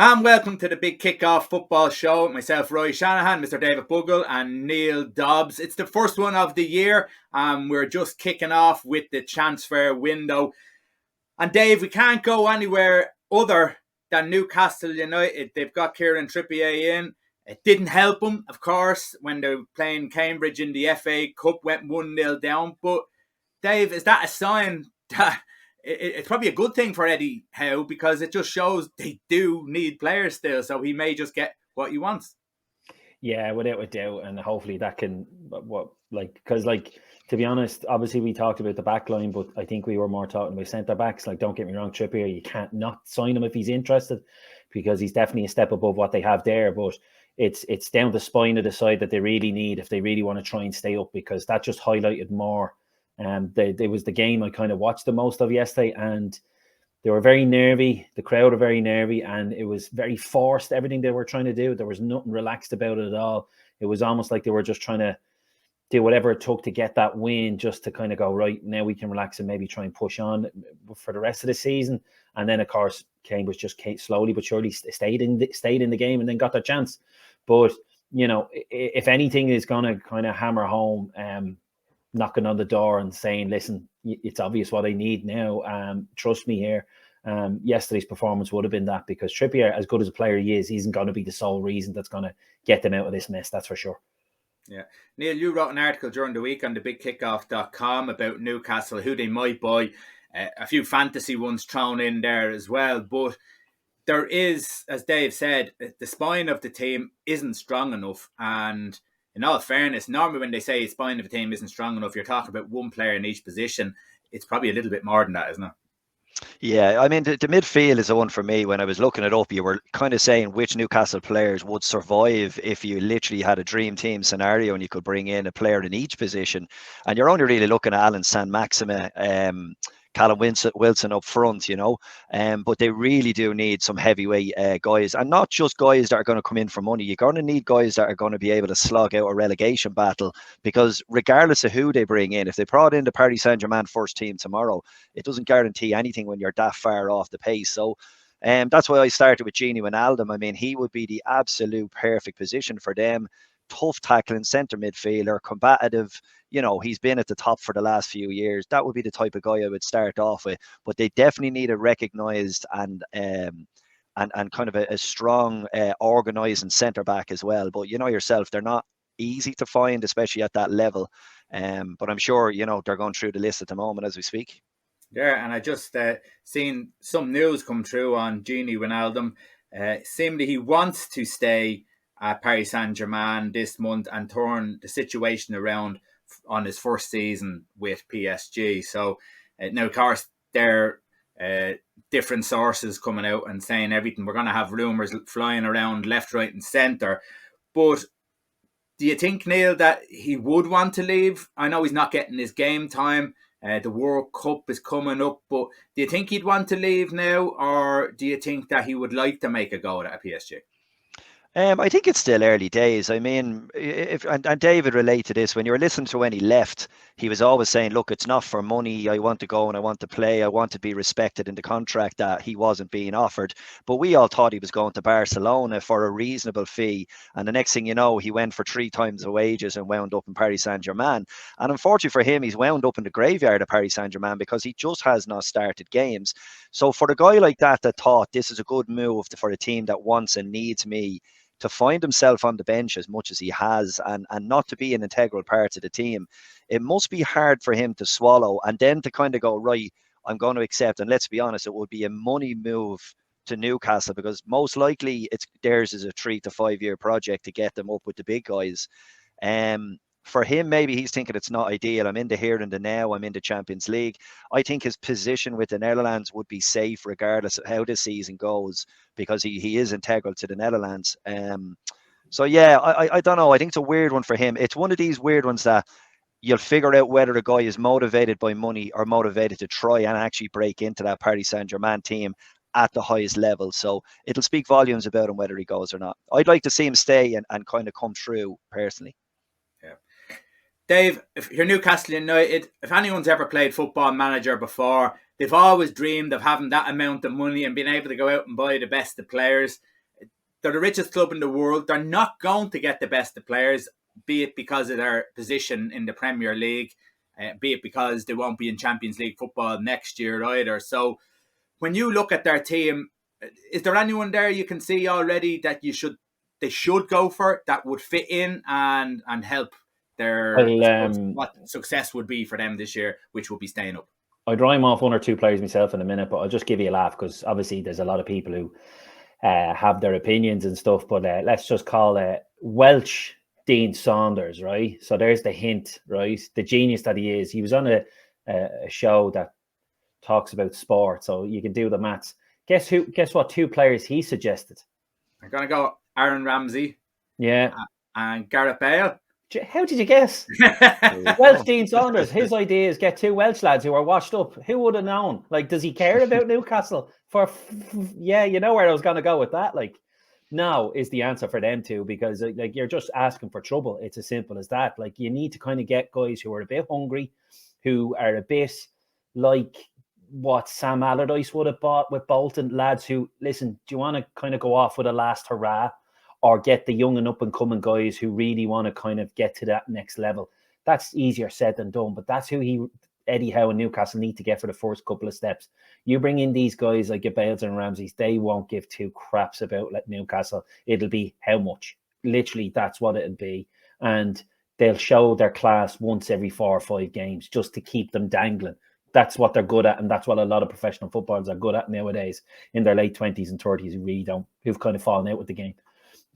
And welcome to the Big Kickoff Football Show with myself, Roy Shanahan, Mr. David Bugle and Neil Dobbs. It's the first one of the year. We're just kicking off with the transfer window. And Dave, we can't go anywhere other than Newcastle United. They've got Kieran Trippier in. It didn't help them, of course, when they were playing Cambridge in the FA Cup, went 1-0 down. But Dave, is that a sign that it's probably a good thing for Eddie Howe, because it just shows they do need players still, so he may just get what he wants? Yeah, without a doubt, and hopefully that can, because to be honest, obviously we talked about the back line, but I think we were more talking about centre backs. Like, don't get me wrong, Trippier, you can't not sign him if he's interested, because he's definitely a step above what they have there. But it's down the spine of the side that they really need if they really want to try and stay up, because that just highlighted more. There was the game I kind of watched the most of yesterday, and they were very nervy. The crowd are very nervy, and it was very forced, everything they were trying to do. There was nothing relaxed about it at all. It was almost like they were just trying to do whatever it took to get that win, just to kind of go, right, now we can relax and maybe try and push on for the rest of the season. And then, of course, Cambridge just slowly but surely stayed in the game and then got their chance. But, if anything is going to kind of hammer home, knocking on the door and saying, listen, it's obvious what I need now. Trust me here. Yesterday's performance would have been that, because Trippier, as good as a player he isn't going to be the sole reason that's going to get them out of this mess, that's for sure. Yeah. Neil, you wrote an article during the week on thebigkickoff.com about Newcastle, who they might buy. A few fantasy ones thrown in there as well. But there is, as Dave said, the spine of the team isn't strong enough. And in all fairness, normally when they say the spine of a team isn't strong enough, you're talking about one player in each position. It's probably a little bit more than that, isn't it? Yeah, I mean, the midfield is the one for me. When I was looking it up, you were kind of saying which Newcastle players would survive if you literally had a dream team scenario and you could bring in a player in each position. And you're only really looking at Alan San-Maxime, Callum Wilson up front, but they really do need some heavyweight guys, and not just guys that are going to come in for money. You're going to need guys that are going to be able to slog out a relegation battle, because regardless of who they bring in, if they brought in the Paris Saint-Germain first team tomorrow, it doesn't guarantee anything when you're that far off the pace. So that's why I started with Gini Wijnaldum. I mean, he would be the absolute perfect position for them. Tough tackling centre midfielder, combative. He's been at the top for the last few years. That would be the type of guy I would start off with. But they definitely need a recognised and kind of a strong, organising centre back as well. But yourself, they're not easy to find, especially at that level. But I'm sure they're going through the list at the moment as we speak. Yeah, and I just seen some news come through on Gini Wijnaldum. Seemingly he wants to stay at Paris Saint-Germain this month and turn the situation around on his first season with PSG. So now, of course, there are different sources coming out and saying everything. We're going to have rumours flying around left, right and centre. But do you think, Neil, that he would want to leave? I know he's not getting his game time. The World Cup is coming up. But do you think he'd want to leave now? Or do you think that he would like to make a go at PSG? I think it's still early days. I mean, and David related to this, when you were listening to when he left, he was always saying, look, it's not for money. I want to go and I want to play. I want to be respected in the contract that he wasn't being offered. But we all thought he was going to Barcelona for a reasonable fee. And the next thing you know, he went for 3 times the wages and wound up in Paris Saint-Germain. And unfortunately for him, he's wound up in the graveyard of Paris Saint-Germain because he just has not started games. So for a guy like that thought this is a good move for a team that wants and needs me, to find himself on the bench as much as he has and not to be an integral part of the team, it must be hard for him to swallow, and then to kind of go, right, I'm going to accept. And let's be honest, it would be a money move to Newcastle, because most likely theirs is a 3 to 5 year project to get them up with the big guys. For him, maybe he's thinking it's not ideal. I'm in the here and the now. I'm in the Champions League. I think his position with the Netherlands would be safe regardless of how this season goes, because he is integral to the Netherlands. So yeah, I don't know. I think it's a weird one for him. It's one of these weird ones that you'll figure out whether the guy is motivated by money or motivated to try and actually break into that Paris Saint-Germain team at the highest level. So it'll speak volumes about him whether he goes or not. I'd like to see him stay and kind of come through personally. Yeah. Dave, if you're Newcastle United, if anyone's ever played Football Manager before, they've always dreamed of having that amount of money and being able to go out and buy the best of players. they're the richest club in the world. They're not going to get the best of players, be it because of their position in the Premier League, be it because they won't be in Champions League football next year either. So when you look at their team, is there anyone there you can see already that they should go for that would fit in and help their what success would be for them this year, which will be staying up? I'd rhyme off one or two players myself in a minute, but I'll just give you a laugh because obviously there's a lot of people who have their opinions and stuff. But let's just call Welsh Dean Saunders, right? So there's the hint, right? The genius that he is. He was on a show that talks about sport, so you can do the maths. Guess what 2 players he suggested? I'm going to go Aaron Ramsey. Yeah. And Gareth Bale. How did you guess? Welsh Dean Saunders. His idea is get 2 Welsh lads who are washed up. Who would have known? Like, does he care about Newcastle? Yeah, you know where I was going to go with that. Like, no is the answer for them too, because like you're just asking for trouble. It's as simple as that. Like, you need to kind of get guys who are a bit hungry, who are a bit like what Sam Allardyce would have bought with Bolton, lads who, listen, do you want to kind of go off with a last hurrah, or get the young and up and coming guys who really want to kind of get to that next level? That's easier said than done, but that's who Eddie Howe and Newcastle need to get for the first couple of steps. You bring in these guys like your Bales and Ramseys, they won't give 2 craps about Newcastle. It'll be how much. Literally, that's what it'll be. And they'll show their class once every 4 or 5 games just to keep them dangling. That's what they're good at, and that's what a lot of professional footballers are good at nowadays in their late 20s and 30s who've kind of fallen out with the game.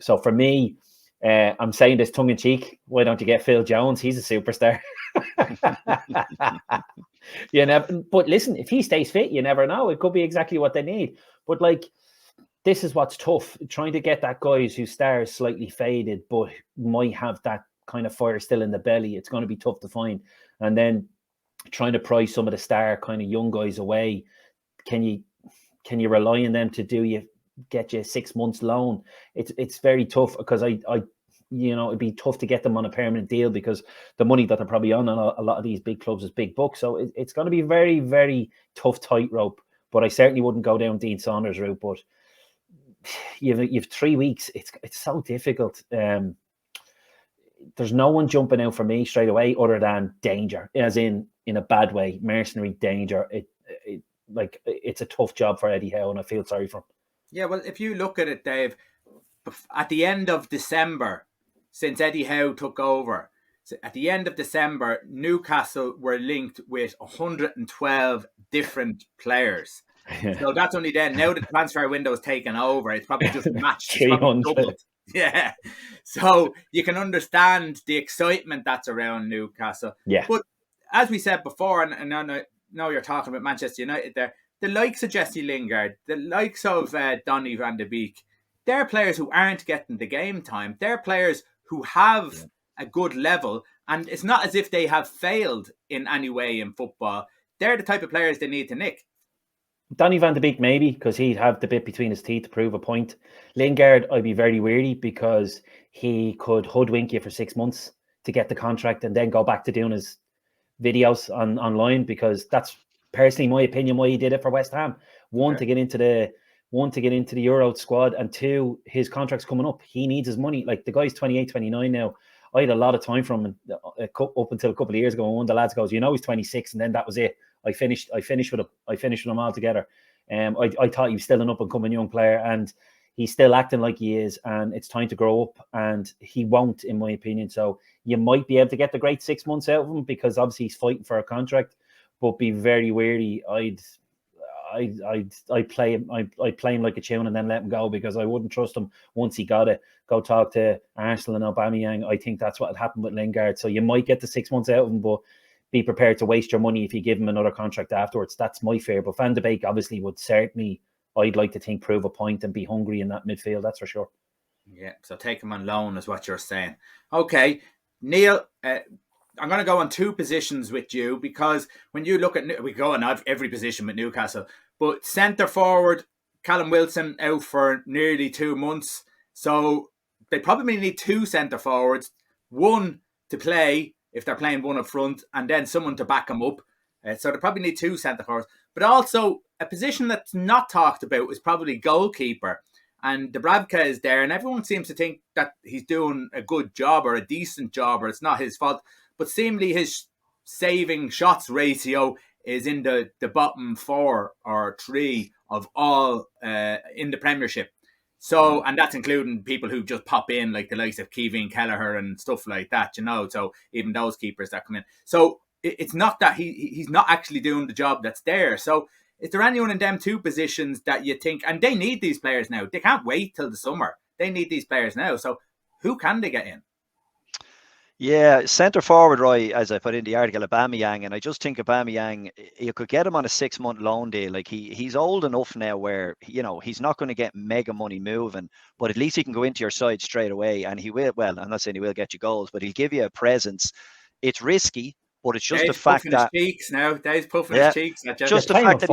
So for me, I'm saying this tongue-in-cheek, why don't you get Phil Jones? He's a superstar. But listen, if he stays fit, you never know. It could be exactly what they need. But like, this is what's tough, trying to get that guys whose stars slightly faded but might have that kind of fire still in the belly. It's going to be tough to find. And then trying to price some of the star kind of young guys away. Can you rely on them to get you 6 months loan? It's very tough, because it'd be tough to get them on a permanent deal, because the money that they're probably on a lot of these big clubs is big bucks. So it's going to be very, very tough tightrope. But I certainly wouldn't go down Dean Saunders' route. But you've 3 weeks. It's so difficult. There's no one jumping out for me straight away other than danger, as in a bad way, mercenary danger. It's a tough job for Eddie Howe, and I feel sorry for him. Yeah, well, if you look at it, Dave, at the end of December, since Eddie Howe took over, at the end of December, Newcastle were linked with 112 different players. So that's only then. Now the transfer window is taken over. It's probably just matched. 300. Yeah. So you can understand the excitement that's around Newcastle. Yeah. But as we said before, and now you're talking about Manchester United there, the likes of Jesse Lingard, the likes of Donny van de Beek, they're players who aren't getting the game time. They're players who have a good level, and it's not as if they have failed in any way in football. They're the type of players they need to nick. Donny van de Beek, maybe, because he'd have the bit between his teeth to prove a point. Lingard, I'd be very weary, because he could hoodwink you for 6 months to get the contract and then go back to doing his videos online, because that's personally my opinion why he did it for West Ham. One, to get into the Euro squad, and 2, his contract's coming up. He needs his money. Like, the guy's 28, 29 now. I had a lot of time from him up until a couple of years ago. And one of the lads goes, he's 26, and then that was it. I finished with him. I finished with him altogether. I thought he was still an up and coming young player, and he's still acting like he is, and it's time to grow up, and he won't, in my opinion. So you might be able to get the great 6 months out of him, because obviously he's fighting for a contract, but be very wary. I'd play him like a tune and then let him go, because I wouldn't trust him once he got it. Go talk to Arsenal and Aubameyang. I think that's what had happened with Lingard. So you might get the 6 months out of him, but be prepared to waste your money if you give him another contract afterwards. That's my fear. But Van de Beek obviously would certainly, I'd like to think, prove a point and be hungry in that midfield. That's for sure. Yeah, so take him on loan is what you're saying. Okay, Neil, I'm going to go on 2 positions with you, because when you look at, we go on every position with Newcastle, but centre forward, Callum Wilson out for nearly 2 months. So they probably need 2 centre forwards, one to play if they're playing one up front, and then someone to back them up. So they probably need 2 centre forwards. But also, a position that's not talked about is probably goalkeeper. and Dubravka is there, and everyone seems to think that he's doing a good job or a decent job, or it's not his fault. But seemingly his saving shots ratio is in the bottom 4 or 3 of all in the Premiership. So, and that's including people who just pop in, like the likes of Kevin Kelleher and stuff like that, So even those keepers that come in. So it's not that he's not actually doing the job that's there. So is there anyone in them 2 positions that you think, and they need these players now, they can't wait till the summer. They need these players now. So who can they get in? Yeah, centre forward, Roy, as I put in the article, Aubameyang, and I just think Aubameyang, you could get him on a 6-month loan deal. Like he's old enough now where he's not going to get mega money moving, but at least he can go into your side straight away, and he will. Well, I'm not saying he will get you goals, but he'll give you a presence. It's risky, but it's just Dave's the fact that Dave's puffing his cheeks. Just the fact that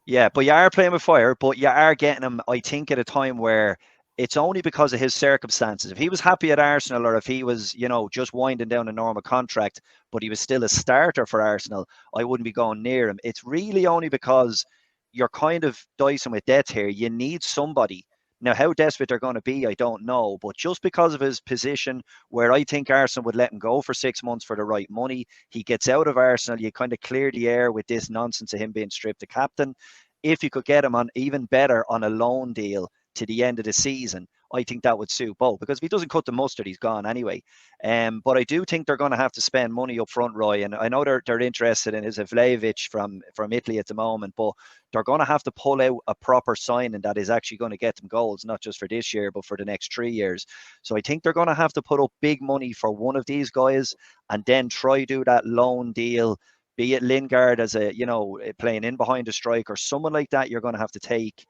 he's but you are playing with fire, but you are getting him, I think, at a time where it's only because of his circumstances. If he was happy at Arsenal, or if he was, just winding down a normal contract, but he was still a starter for Arsenal, I wouldn't be going near him. It's really only because you're kind of dicing with death here. You need somebody. Now, how desperate they're going to be, I don't know. But just because of his position, where I think Arsenal would let him go for 6 months for the right money, he gets out of Arsenal, you kind of clear the air with this nonsense of him being stripped the captain. If you could get him on even better on a loan deal to the end of the season, I think that would suit both, because if he doesn't cut the mustard, he's gone anyway. But I do think they're going to have to spend money up front, Roy, and I know they're interested in Vlahovic from Italy at the moment, but they're going to have to pull out a proper signing that is actually going to get them goals, not just for this year, but for the next 3 years. So I think they're going to have to put up big money for one of these guys, and then try do that loan deal, be it Lingard as playing in behind a striker, someone like that. You're going to have to take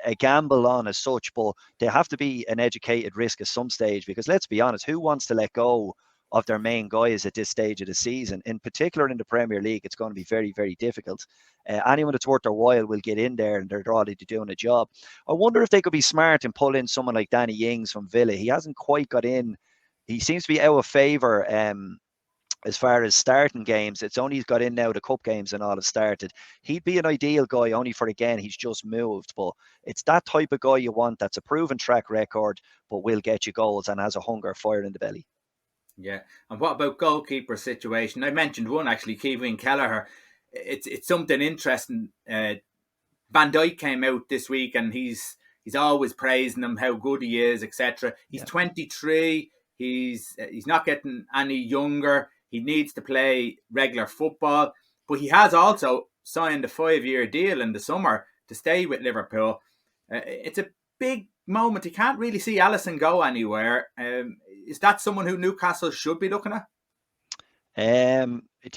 a gamble on as such, but they have to be an educated risk at some stage, because let's be honest, who wants to let go of their main guys at this stage of the season? In particular in the Premier League, it's going to be very, very difficult. Anyone that's worth their while will get in there, and they're already doing a job. I wonder if they could be smart and pull in someone like Danny Ings from Villa. He hasn't quite got in. He seems to be out of favour as far as starting games. It's only he's got in now, the cup games and all have started. He'd be an ideal guy, only for, again, he's just moved. But it's that type of guy you want, that's a proven track record, but will get you goals and has a hunger, fire in the belly. Yeah. And what about goalkeeper situation? I mentioned one, actually, Kevin Kelleher. It's something interesting. Van Dijk came out this week, and he's always praising him, how good he is, etc. He's 23. He's not getting any younger. He needs to play regular football, but he has also signed a 5-year deal in the summer to stay with Liverpool. It's a big moment. You can't really see Alisson go anywhere. Is that someone who Newcastle should be looking at?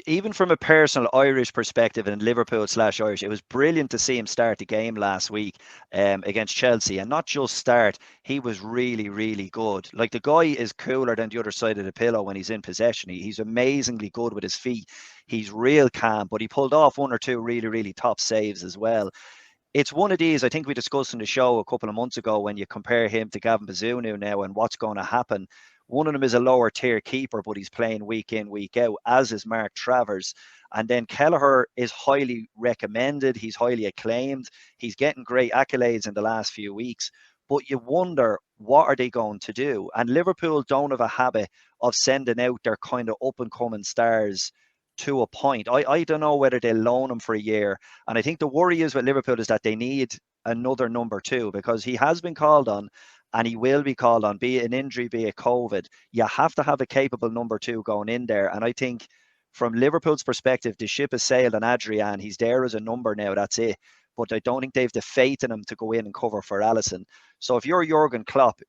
Even from a personal Irish perspective and Liverpool/Irish, it was brilliant to see him start the game last week against Chelsea, and not just start. He was really, really good. Like, the guy is cooler than the other side of the pillow when he's in possession. He's amazingly good with his feet. He's real calm, but he pulled off 1 or 2 really, really top saves as well. It's one of these, I think we discussed in the show a couple of months ago, when you compare him to Gavin Bazunu now and what's going to happen. One of them is a lower tier keeper, but he's playing week in, week out, as is Mark Travers. And then Kelleher is highly recommended. He's highly acclaimed. He's getting great accolades in the last few weeks. But you wonder, what are they going to do? And Liverpool don't have a habit of sending out their kind of up-and-coming stars to a point. I don't know whether they'll loan him for a year. And I think the worry is with Liverpool is that they need another number 2, because he has been called on, and he will be called on, be it an injury, be it COVID. You have to have a capable number 2 going in there. And I think from Liverpool's perspective, the ship has sailed on Adrian. He's there as a number now, that's it. But I don't think they've the faith in him to go in and cover for Alisson. So if you're Jurgen Klopp,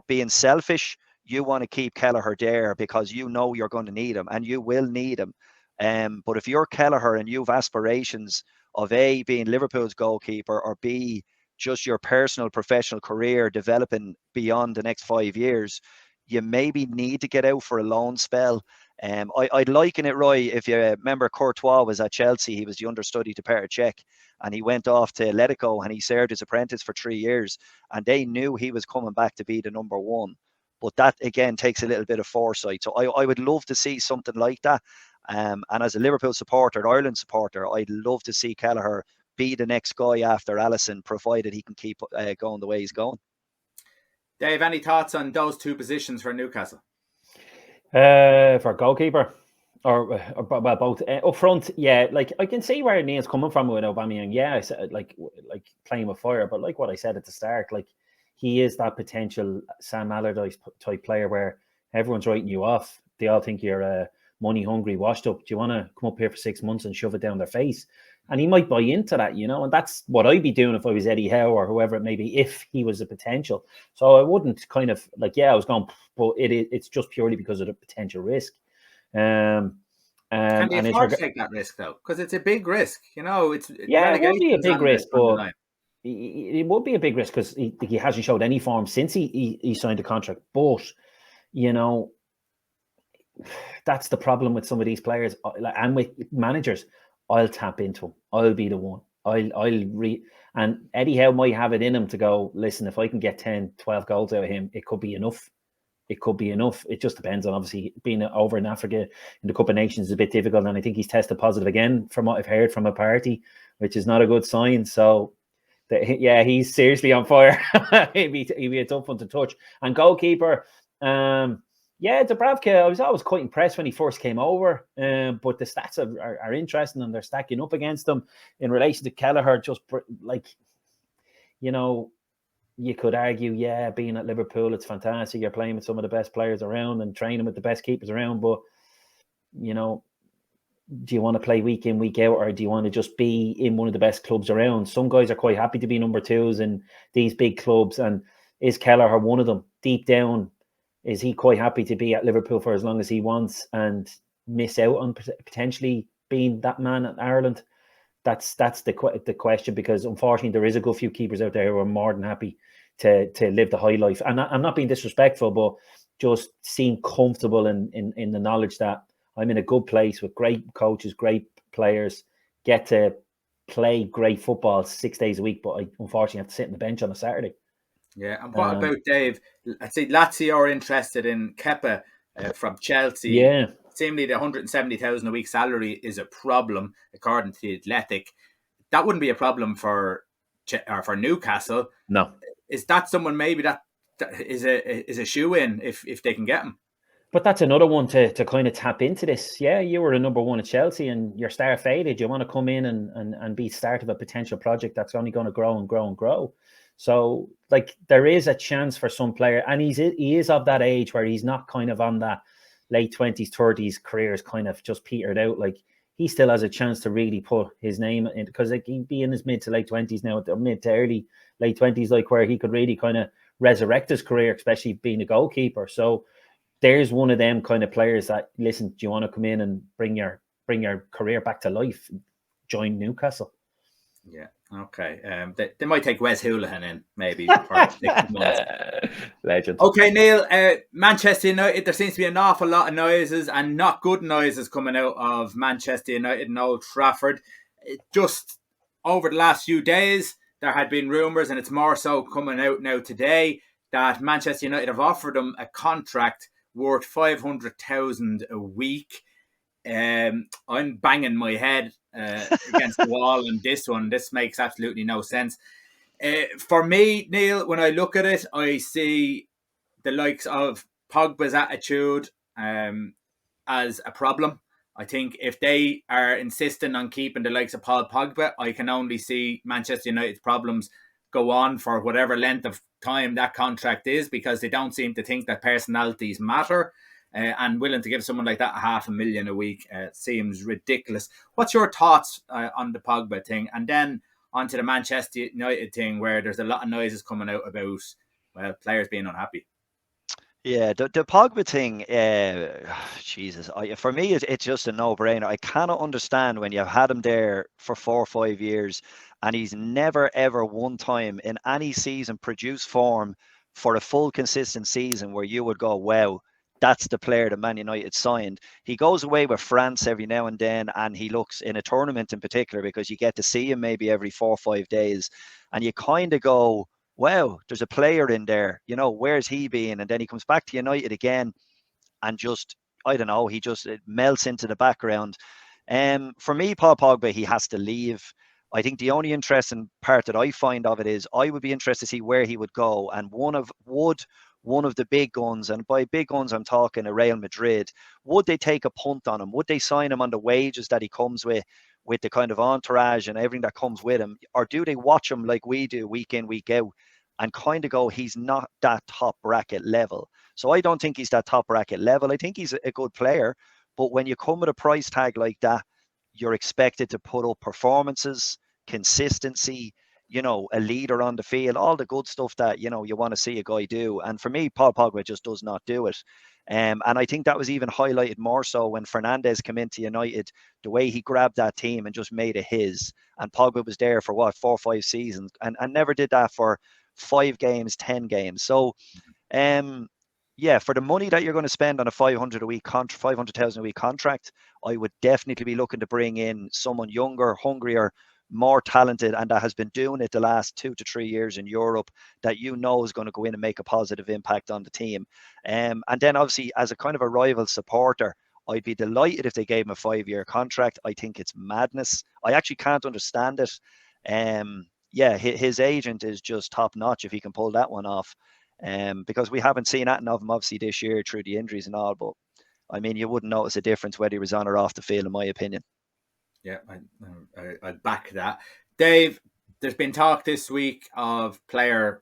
being selfish, you want to keep Kelleher there, because you're going to need him, and you will need him. But if you're Kelleher and you've aspirations of A, being Liverpool's goalkeeper, or B, just your personal professional career developing beyond the next 5 years, you maybe need to get out for a loan spell. I'd liken it, Roy, if you remember, Courtois was at Chelsea. He was the understudy to Petr Cech, and he went off to Atletico, and he served as apprentice for 3 years, and they knew he was coming back to be the number 1. But that, again, takes a little bit of foresight. So I would love to see something like that. And as a Liverpool supporter, Ireland supporter, I'd love to see Kelleher be the next guy after Alisson, provided he can keep going the way he's going. Dave, any thoughts on those two positions for Newcastle? For goalkeeper, or well, both up front. Yeah, like I can see where Neil's coming from with Aubameyang. Yeah, I said like playing with fire, but like what I said at the start, like he is that potential Sam Allardyce type player where everyone's writing you off. They all think you're money hungry, washed up. Do you want to come up here for 6 months and shove it down their face? And he might buy into that, you know, and that's what I'd be doing if I was Eddie Howe or whoever it may be, if he was a potential. So I wouldn't kind of like, yeah, I was going, but it's just purely because of the potential risk. Can you afford to take that risk though? Because it's a big risk, you know. It would be a big risk, but it would be a big risk because he hasn't showed any form since he signed a contract. But you know, that's the problem with some of these players and with managers. I'll tap into him. I'll be the one. And Eddie Howe might have it in him to go, listen, if I can get 10, 12 goals out of him, it could be enough. It could be enough. It just depends on, obviously, being over in Africa in the Cup of Nations is a bit difficult. And I think he's tested positive again from what I've heard from a party, which is not a good sign. So, he's seriously on fire. he'd be a tough one to touch. And goalkeeper, Dubravka, I was always quite impressed when he first came over, but the stats are interesting and they're stacking up against him in relation to Kelleher. Just like, you know, you could argue, being at Liverpool, it's fantastic. You're playing with some of the best players around and training with the best keepers around, but, you know, do you want to play week in, week out, or do you want to just be in one of the best clubs around? Some guys are quite happy to be number twos in these big clubs, and is Kelleher one of them? Deep down, is he quite happy to be at Liverpool for as long as he wants and miss out on potentially being that man at Ireland? That's the question, because unfortunately there is a good few keepers out there who are more than happy to live the high life. And I'm not being disrespectful, but just seem comfortable in the knowledge that I'm in a good place with great coaches, great players, get to play great football 6 days a week, but I unfortunately have to sit on the bench on a Saturday. Yeah, and what about Dave? I'd say Lazio are interested in Kepa from Chelsea. Yeah. Seemingly the 170,000 a week salary is a problem, according to the Athletic. That wouldn't be a problem for Newcastle. No. Is that someone maybe that is a shoe-in if they can get him? But that's another one to kind of tap into this. Yeah, you were a number one at Chelsea and your star faded. You want to come in and be start of a potential project that's only going to grow and grow and grow. So, like, there is a chance for some player, and he is of that age where he's not kind of on that late 20s, 30s career is kind of just petered out. Like, he still has a chance to really put his name in, because like, he'd be in his mid to late 20s now, mid to early late 20s, like where he could really kind of resurrect his career, especially being a goalkeeper. So there's one of them kind of players that, listen, do you want to come in and bring your career back to life? Join Newcastle. Yeah. Okay. They might take Wes Hoolahan in, maybe. For 6 months. Legend. Okay, Neil. Manchester United, there seems to be an awful lot of noises and not good noises coming out of Manchester United and Old Trafford. Just over the last few days, there had been rumours, and it's more so coming out now today, that Manchester United have offered him a contract worth 500,000 a week. I'm banging my head against the wall on this one. This makes absolutely no sense. For me, Neil, when I look at it, I see the likes of Pogba's attitude as a problem. I think if they are insisting on keeping the likes of Paul Pogba, I can only see Manchester United's problems go on for whatever length of time that contract is, because they don't seem to think that personalities matter. And willing to give someone like that 500,000 a week seems ridiculous. What's your thoughts on the Pogba thing? And then onto the Manchester United thing, where there's a lot of noises coming out about players being unhappy. Yeah, the Pogba thing, Jesus, for me, it's just a no-brainer. I cannot understand when you've had him there for 4 or 5 years and he's never, ever one time in any season produced form for a full, consistent season where you would go, wow, that's the player that Man United signed. He goes away with France every now and then, and he looks in a tournament in particular, because you get to see him maybe every 4 or 5 days, and you kind of go, wow, there's a player in there, you know, where's he been? And then he comes back to United again and just, I don't know, it melts into the background. For me, Paul Pogba, he has to leave. I think the only interesting part that I find of it is I would be interested to see where he would go. And one of the big guns, and by big guns I'm talking a Real Madrid, would they take a punt on him? Would they sign him on the wages that he comes with the kind of entourage and everything that comes with him? Or do they watch him like we do week in, week out, and kind of go, he's not that top bracket level? So I don't think he's that top bracket level. I think he's a good player. But when you come with a price tag like that, you're expected to put up performances, consistency, a leader on the field, all the good stuff that, you want to see a guy do. And for me, Paul Pogba just does not do it. And I think that was even highlighted more so when Fernandes came into United, the way he grabbed that team and just made it his. And Pogba was there for 4 or 5 seasons and never did that for 5 games, 10 games. So, yeah, for the money that you're going to spend on a 500,000 a week contract, I would definitely be looking to bring in someone younger, hungrier, more talented, and that has been doing it the last 2 to 3 years in Europe, that is going to go in and make a positive impact on the team. And then obviously, as a kind of a rival supporter, I'd be delighted if they gave him a 5-year contract. I think it's madness. I actually can't understand it. Yeah, his agent is just top notch if he can pull that one off. Because we haven't seen that of him obviously this year through the injuries and all, but I mean, you wouldn't notice a difference whether he was on or off the field, in my opinion. Yeah, I'd back that. Dave, there's been talk this week of players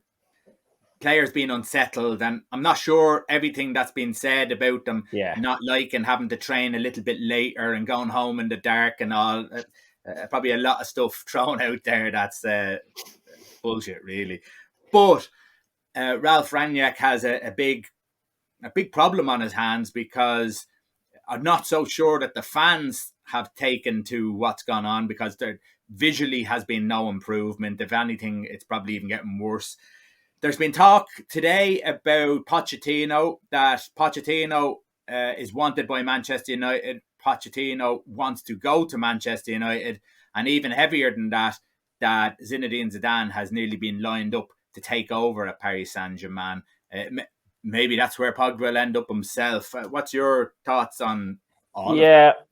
being unsettled, and I'm not sure everything that's been said about them not liking having to train a little bit later and going home in the dark and all. Probably a lot of stuff thrown out there that's bullshit, really. But Ralph Rangnick has a big problem on his hands, because I'm not so sure that the fans have taken to what's gone on, because there visually has been no improvement. If anything, it's probably even getting worse. There's been talk today about Pochettino, that Pochettino is wanted by Manchester United. Pochettino wants to go to Manchester United, and even heavier than that Zinedine Zidane has nearly been lined up to take over at Paris Saint-Germain. Maybe that's where Pogba will end up himself. What's your thoughts on all of that?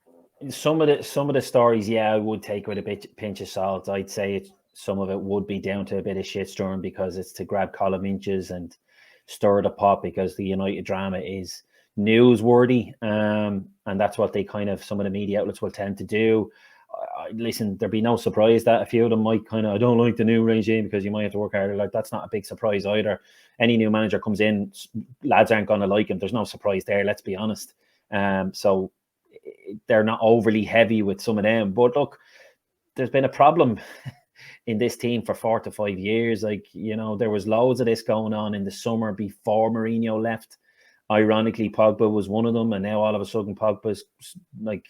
Some of the stories, I would take with a pinch of salt. I'd say some of it would be down to a bit of shitstorm, because it's to grab column inches and stir the pot, because the United drama is newsworthy, and that's what some of the media outlets will tend to do. Listen, there'd be no surprise that a few of them might I don't like the new regime because you might have to work harder. Like, that's not a big surprise either. Any new manager comes in, lads aren't going to like him. There's no surprise there, let's be honest. So they're not overly heavy with some of them. But look, there's been a problem in this team for 4 to 5 years. Like, there was loads of this going on in the summer before Mourinho left. Ironically, Pogba was one of them, and now all of a sudden Pogba's like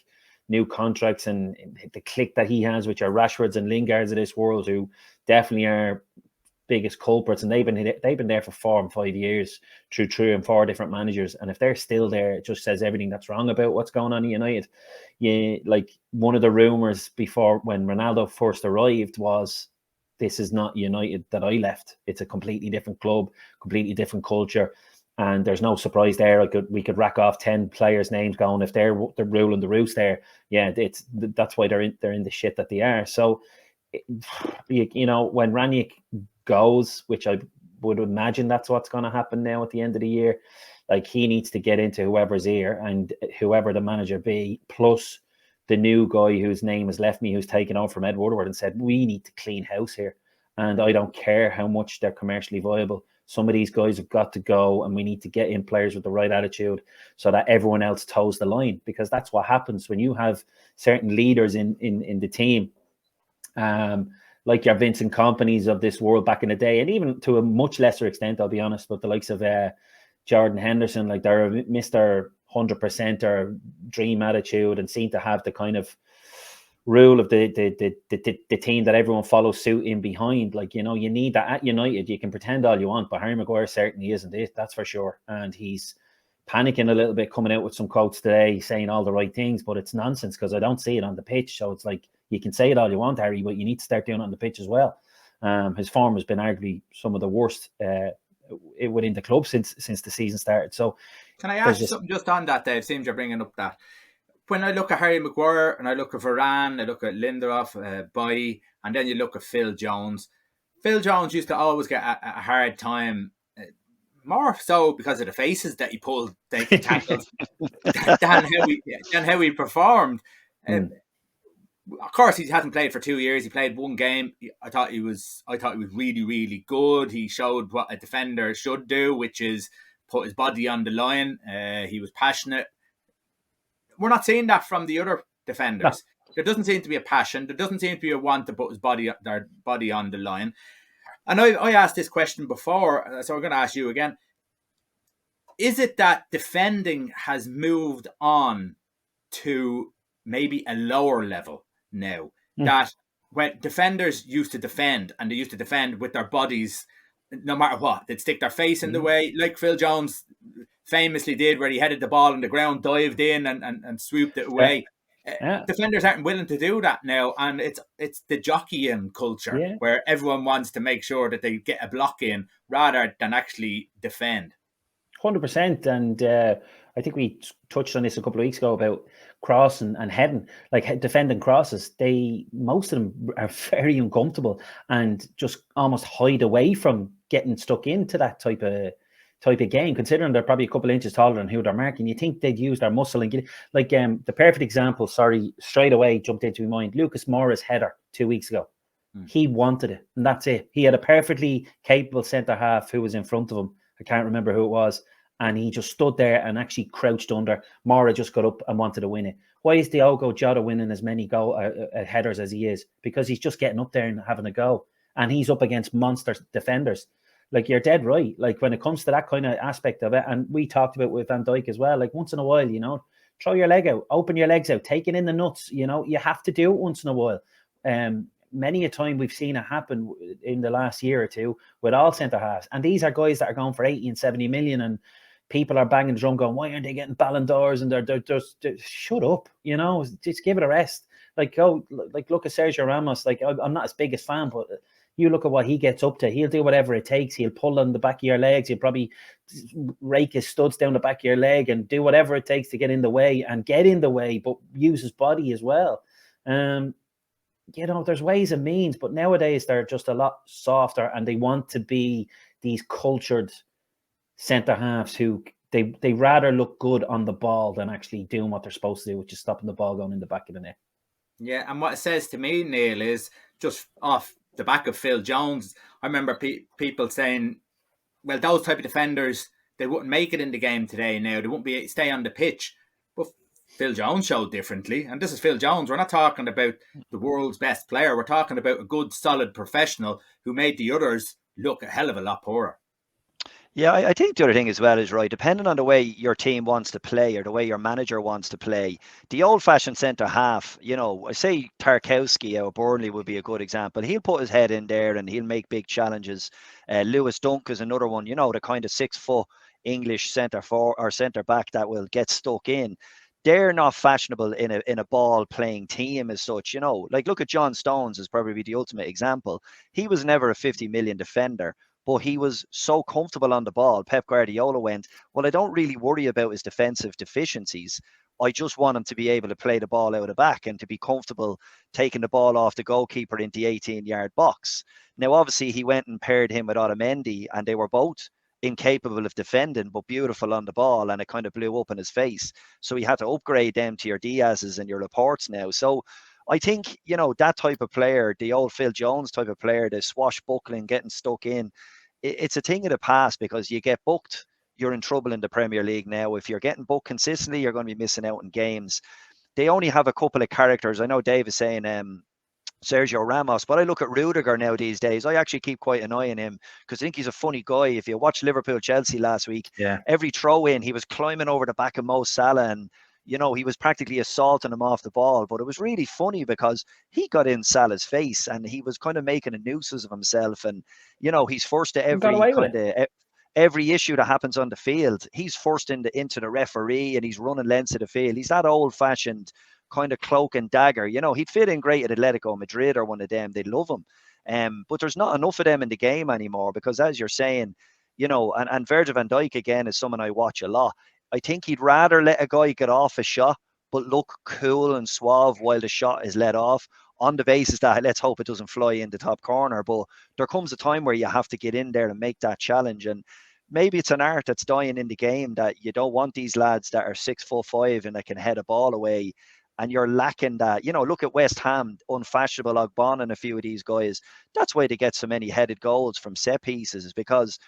new contracts and the clique that he has, which are Rashfords and Lingards of this world, who definitely are biggest culprits, and they've been there for 4 and 5 years through 3 and 4 different managers, and if they're still there, it just says everything that's wrong about what's going on in United. Like, one of the rumours before, when Ronaldo first arrived, was this is not United that I left. It's a completely different club, completely different culture. And there's no surprise there. We could rack off 10 players' names going, if they're ruling the roost there. Yeah, that's why they're in the shit that they are. So, when Rangnick goes, which I would imagine that's what's going to happen now at the end of the year, like, he needs to get into whoever's ear, and whoever the manager be, plus the new guy whose name has left me, who's taken over from Ed Woodward, and said, we need to clean house here. And I don't care how much they're commercially viable. Some of these guys have got to go, and we need to get in players with the right attitude so that everyone else toes the line, because that's what happens when you have certain leaders in the team, like your Vincent Kompanies of this world back in the day, and even to a much lesser extent, I'll be honest, but the likes of Jordan Henderson, like, they're Mr. 100% or dream attitude, and seem to have the kind of rule of the team that everyone follows suit in behind. Like, you need that at United. You can pretend all you want, but Harry Maguire certainly isn't it, that's for sure. And he's panicking a little bit, coming out with some quotes today saying all the right things, but it's nonsense, because I don't see it on the pitch. So it's like, you can say it all you want, Harry, but you need to start doing it on the pitch as well. His form has been arguably some of the worst within the club since the season started. So can I ask you something just on that, Dave? Seems you're bringing up that when I look at Harry Maguire and I look at Varane, I look at Lindelof, Bailly, and then you look at Phil Jones. Phil Jones used to always get a hard time, more so because of the faces that he pulled, the tackles, than how he performed. Of course, he hasn't played for 2 years. He played one game. I thought he was really, really good. He showed what a defender should do, which is put his body on the line. He was passionate. We're not seeing that from the other defenders. No. There doesn't seem to be a passion. There doesn't seem to be a want to put their body on the line. And I asked this question before, so we're going to ask you again. Is it that defending has moved on to maybe a lower level now? That when defenders used to defend, and they used to defend with their bodies, no matter what, they'd stick their face in the way, like Phil Jones famously did, where he headed the ball on the ground, dived in and swooped it away. Defenders aren't willing to do that now, and it's the jockeying culture where everyone wants to make sure that they get a block in rather than actually defend. 100%, and I think we touched on this a couple of weeks ago about crossing and heading, like defending crosses. Most of them are very uncomfortable and just almost hide away from getting stuck into that type of game, considering they're probably a couple of inches taller than who they're marking. You think they'd use their muscle and get like the perfect example, straight away jumped into my mind, Lucas Moura's header 2 weeks ago. He wanted it, and that's it. He had a perfectly capable centre-half who was in front of him. I can't remember who it was. And he just stood there and actually crouched under. Moura just got up and wanted to win it. Why is Diogo Jota winning as many headers as he is? Because he's just getting up there and having a go. And he's up against monster defenders. Like, you're dead right. Like, when it comes to that kind of aspect of it, and we talked about with Van Dijk as well, like, once in a while, throw your leg out, open your legs out, take it in the nuts. You have to do it once in a while. Many a time we've seen it happen in the last year or two with all centre-halves. And these are guys that are going for 80 and 70 million, and people are banging the drum going, why aren't they getting Ballon d'Ors? And they're shut up, just give it a rest. Like, look at Sergio Ramos. Like, I'm not as big a fan, but you look at what he gets up to. He'll do whatever it takes. He'll pull on the back of your legs. He'll probably rake his studs down the back of your leg and do whatever it takes to get in the way, but use his body as well. There's ways and means, but nowadays they're just a lot softer, and they want to be these cultured centre-halves who they rather look good on the ball than actually doing what they're supposed to do, which is stopping the ball going in the back of the net. Yeah, and what it says to me, Neil, is just off the back of Phil Jones, I remember people saying, well, those type of defenders, they wouldn't make it in the game today now. They wouldn't stay on the pitch. But Phil Jones showed differently. And this is Phil Jones. We're not talking about the world's best player. We're talking about a good, solid professional who made the others look a hell of a lot poorer. Yeah, I think the other thing as well is, right, depending on the way your team wants to play or the way your manager wants to play, the old-fashioned centre-half, I say Tarkowski out of Burnley would be a good example. He'll put his head in there and he'll make big challenges. Lewis Dunk is another one, the kind of 6-foot English centre-back that will get stuck in. They're not fashionable in a ball-playing team as such, Like, look at John Stones is probably the ultimate example. He was never a 50 million defender, but he was so comfortable on the ball. Pep Guardiola went, well, I don't really worry about his defensive deficiencies. I just want him to be able to play the ball out of the back and to be comfortable taking the ball off the goalkeeper into the 18-yard box. Now, obviously, he went and paired him with Otamendi, and they were both incapable of defending, but beautiful on the ball, and it kind of blew up in his face. So he had to upgrade them to your Diaz's and your Laportes now. So I think, that type of player, the old Phil Jones type of player, the swashbuckling, getting stuck in, it's a thing of the past, because you get booked, you're in trouble in the Premier League now. If you're getting booked consistently, you're going to be missing out in games. They only have a couple of characters. I know Dave is saying Sergio Ramos, but I look at Rudiger now these days. I actually keep quite an eye on him because I think he's a funny guy. If you watch Liverpool-Chelsea last week, every throw-in, he was climbing over the back of Mo Salah, and he was practically assaulting him off the ball. But it was really funny because he got in Salah's face and he was kind of making a nuisance of himself. And, he's forced to every issue that happens on the field. He's forced into the referee, and he's running lengths of the field. He's that old-fashioned kind of cloak and dagger. He'd fit in great at Atletico Madrid or one of them. They'd love him. But there's not enough of them in the game anymore because, as you're saying, and Virgil van Dijk, again, is someone I watch a lot. I think he'd rather let a guy get off a shot but look cool and suave while the shot is let off, on the basis that let's hope it doesn't fly in the top corner. But there comes a time where you have to get in there and make that challenge. And maybe it's an art that's dying in the game, that you don't want these lads that are 6'5" and that can head a ball away. And you're lacking that. Look at West Ham, unfashionable Ogbon and a few of these guys. That's why they get so many headed goals from set pieces, is because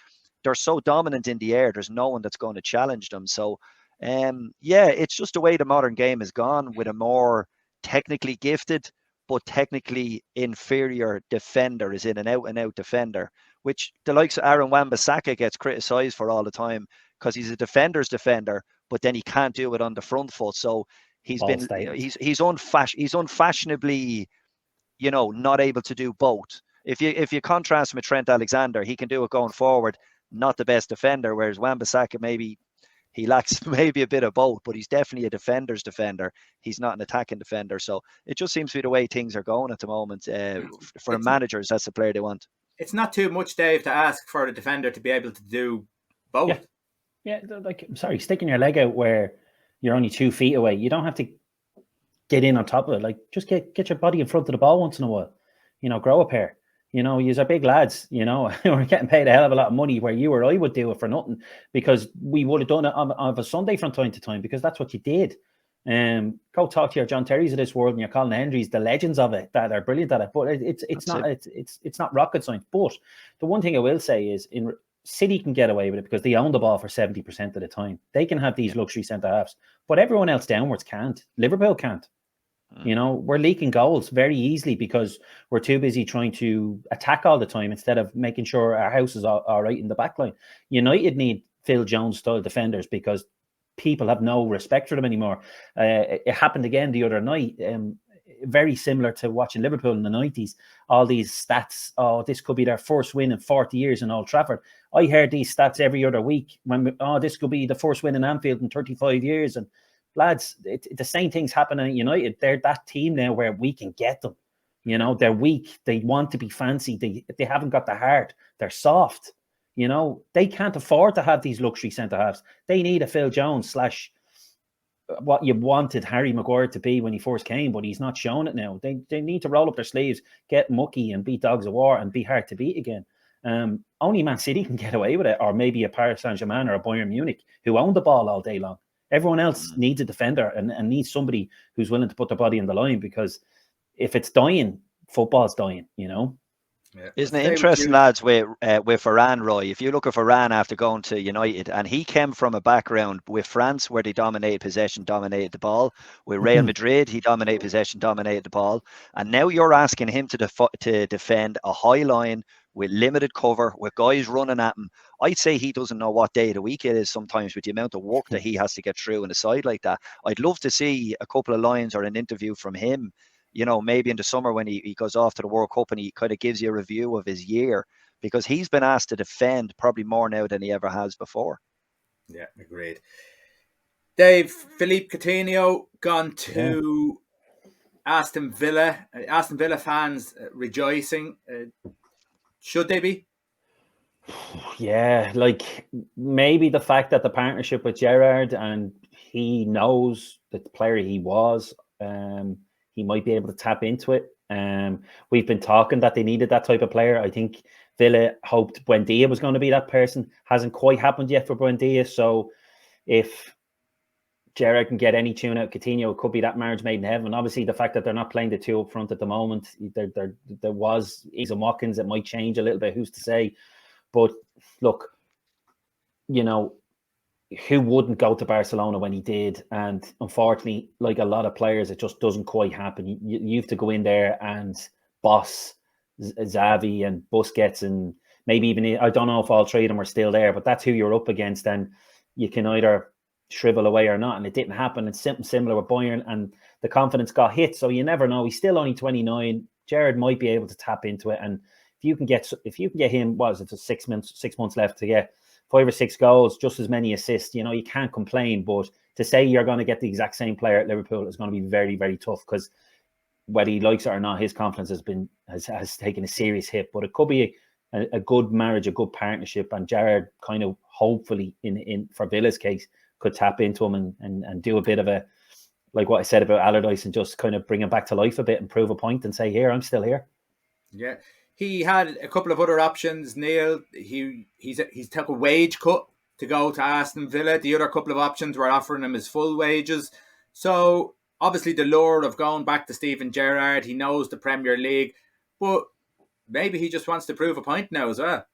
they're so dominant in the air. There's no one that's going to challenge them. So, it's just the way the modern game has gone, with a more technically gifted but technically inferior defender, is in an out-and-out defender, which the likes of Aaron Wan-Bissaka gets criticised for all the time, because he's a defender's defender, but then he can't do it on the front foot. So he's unfashionably, not able to do both. If you contrast him with Trent Alexander, he can do it going forward, not the best defender, whereas Wan-Bissaka, maybe he lacks maybe a bit of both, but he's definitely a defender's defender. He's not an attacking defender. So it just seems to be the way things are going at the moment. For the managers, that's the player they want. It's not too much, Dave, to ask for the defender to be able to do both. Yeah, sticking your leg out where you're only 2 feet away. You don't have to get in on top of it. Like, just get your body in front of the ball once in a while. Grow a pair. You're big lads, we're getting paid a hell of a lot of money, where you or I would do it for nothing, because we would have done it on a Sunday from time to time, because that's what you did. Go talk to your John Terrys of this world and your Colin Hendrys, the legends of it, that are brilliant at it. But it's not rocket science. But the one thing I will say is, City can get away with it because they own the ball for 70% of the time. They can have these luxury centre halves, but everyone else downwards can't. Liverpool can't. We're leaking goals very easily because we're too busy trying to attack all the time instead of making sure our house is all right in the back line. United need Phil Jones style defenders because people have no respect for them anymore. It happened again the other night, very similar to watching Liverpool in the 90s. All these stats, this could be their first win in 40 years in Old Trafford. I heard these stats every other week this could be the first win in Anfield in 35 years. And lads, the same things happen at United. They're that team now where we can get them. They're weak. They want to be fancy. They haven't got the heart. They're soft. They can't afford to have these luxury centre halves. They need a Phil Jones / what you wanted Harry Maguire to be when he first came, but he's not showing it now. They need to roll up their sleeves, get mucky, and beat dogs of war and be hard to beat again. Only Man City can get away with it, or maybe a Paris Saint-Germain or a Bayern Munich, who own the ball all day long. Everyone else needs a defender and needs somebody who's willing to put their body on the line, because if it's dying, football's dying, Yeah. Isn't it interesting, lads, with Varane, Roy? If you look at Varane after going to United, and he came from a background with France where they dominated possession, dominated the ball. With Real Madrid, he dominated possession, dominated the ball. And now you're asking him to defend a high line with limited cover, with guys running at him. I'd say he doesn't know what day of the week it is sometimes, with the amount of work that he has to get through on a side like that. I'd love to see a couple of lines or an interview from him, maybe in the summer when he goes off to the World Cup and he kind of gives you a review of his year, because he's been asked to defend probably more now than he ever has before. Yeah, agreed. Dave, Philippe Coutinho gone to Aston Villa. Aston Villa fans rejoicing. Should they be? Yeah, maybe the fact that the partnership with Gerrard, and he knows the player he was, he might be able to tap into it. We've been talking that they needed that type of player. I think Villa hoped Buendia was going to be that person. Hasn't quite happened yet for Buendia. So if Gerrard can get any tune out Coutinho, it could be that marriage made in heaven. Obviously, the fact that they're not playing the two up front at the moment, there was Ethan Watkins. It might change a little bit. Who's to say? But look, who wouldn't go to Barcelona when he did? And unfortunately, like a lot of players, it just doesn't quite happen. You have to go in there and boss Xavi and Busquets, and maybe even, I don't know if all three of them are still there, but that's who you're up against, and you can either shrivel away or not. And it didn't happen. It's similar with Bayern, and the confidence got hit. So you never know. He's still only 29. Gerrard might be able to tap into it, and if you can get him, what is it, 6 months left to get 5 or 6 goals, just as many assists, you can't complain. But to say you're going to get the exact same player at Liverpool is going to be very, very tough, because whether he likes it or not, his confidence has taken a serious hit. But it could be a good marriage, a good partnership, and Gerrard kind of hopefully in for Villa's case could tap into him and do a bit of a like what I said about Allardyce, and just kind of bring him back to life a bit and prove a point and say, here, I'm still here. Yeah. He had a couple of other options, Neil. He's took a wage cut to go to Aston Villa. The other couple of options were offering him his full wages. So obviously the lure of going back to Steven Gerrard, he knows the Premier League, but maybe he just wants to prove a point now as well.